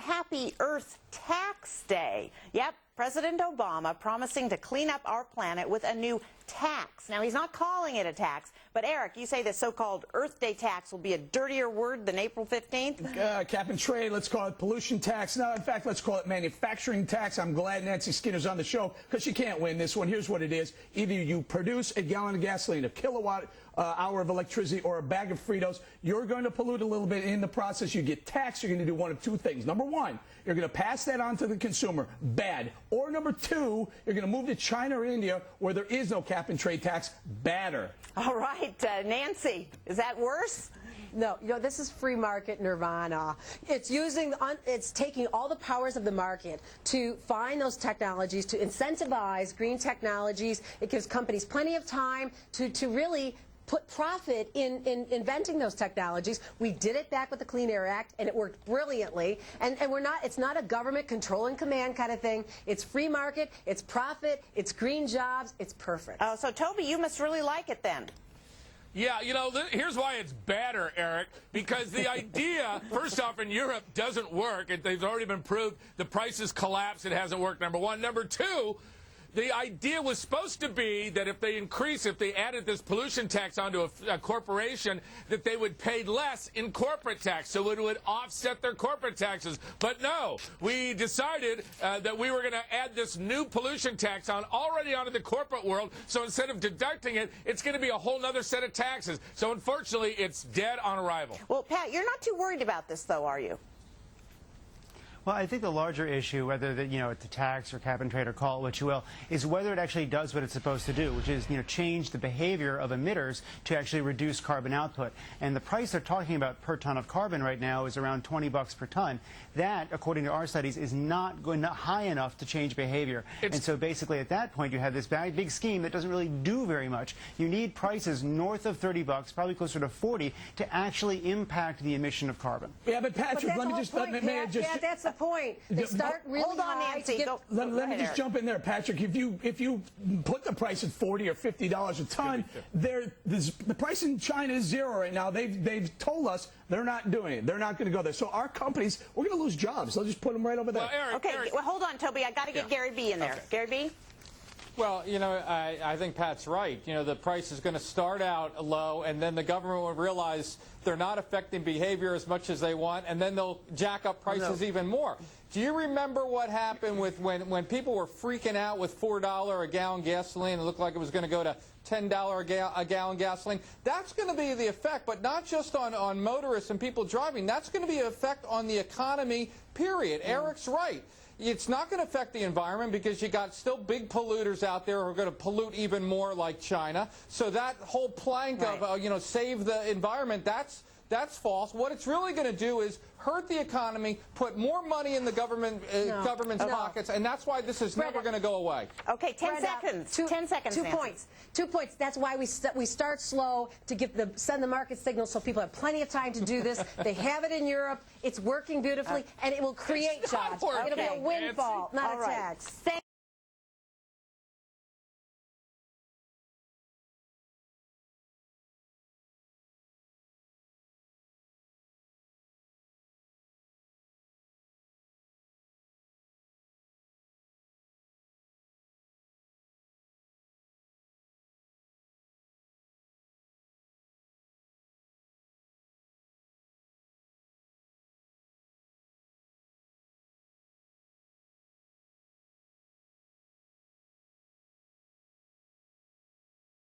Happy Earth Tax Day. Yep, President Obama promising to clean up our planet with a new tax. Now, he's not calling it a tax, but Eric, you say the so-called Earth Day tax will be a dirtier word than April 15th? Cap and trade, let's call it pollution tax. No, in fact, let's call it manufacturing tax. I'm glad Nancy Skinner's on the show because she can't win this one. Here's what it is. Either you produce a gallon of gasoline, a kilowatt hour of electricity, or a bag of Fritos, you're going to pollute a little bit. In the process, you get taxed. You're going to do one of two things. Number one, you're going to pass that on to the consumer. Bad. Or number two, you're going to move to China or India where there is no cap and trade tax. Badder. All right, Nancy, is that worse? No, this is free market nirvana. It's taking all the powers of the market to find those technologies, to incentivize green technologies. It gives companies plenty of time to really put profit in inventing those technologies. We did it back with the Clean Air Act, and it worked brilliantly. And it's not a government control and command kind of thing. It's free market, it's profit, it's green jobs, it's perfect. Oh, so Toby, you must really like it then. Yeah, here's why it's badder, Eric, because the idea, first off, in Europe doesn't work. They've already been proved. The prices collapse. It hasn't worked, number one. Number two, the idea was supposed to be that if they added this pollution tax onto a corporation, that they would pay less in corporate tax, so it would offset their corporate taxes. But no, we decided that we were going to add this new pollution tax already onto the corporate world, so instead of deducting it, it's going to be a whole other set of taxes. So unfortunately, it's dead on arrival. Well, Pat, you're not too worried about this, though, are you? Well, I think the larger issue, whether it's a tax or cap and trade or call it what you will, is whether it actually does what it's supposed to do, which is change the behavior of emitters to actually reduce carbon output. And the price they're talking about per ton of carbon right now is around $20 per ton. That, according to our studies, is not high enough to change behavior. And so basically at that point you have this big scheme that doesn't really do very much. You need prices north of $30, probably closer to 40, to actually impact the emission of carbon. Yeah, but Patrick, let me just that's the point. They start really Hold on, Nancy. Let me just jump in there, Patrick. If you put the price at $40 or $50 a ton, the price in China is zero right now. They've told us they're not doing it. They're not going to go there. So our companies, we're going to lose jobs. They'll just put them right over there. Well, Eric, well, hold on, Toby. I got to get Gary B in there. Okay. Gary B. Well, I think Pat's right. The price is going to start out low, and then the government will realize they're not affecting behavior as much as they want, and then they'll jack up prices even more. Do you remember what happened with when people were freaking out with $4 a gallon gasoline? It looked like it was going to go to $10 a gallon gasoline. That's going to be the effect, but not just on motorists and people driving. That's going to be an effect on the economy, period. Eric's right. It's not going to affect the environment because you got still big polluters out there who are going to pollute even more, like China. So that whole plank of save the environment, that's false. What it's really going to do is hurt the economy, put more money in the government's pockets, and that's why this is never going to go away. Okay, 10 seconds. 10 seconds. 2 points. 2 points. That's why we start slow to send the market signal so people have plenty of time to do this. They have it in Europe. It's working beautifully, and it will create jobs. It'll be a windfall, not a tax.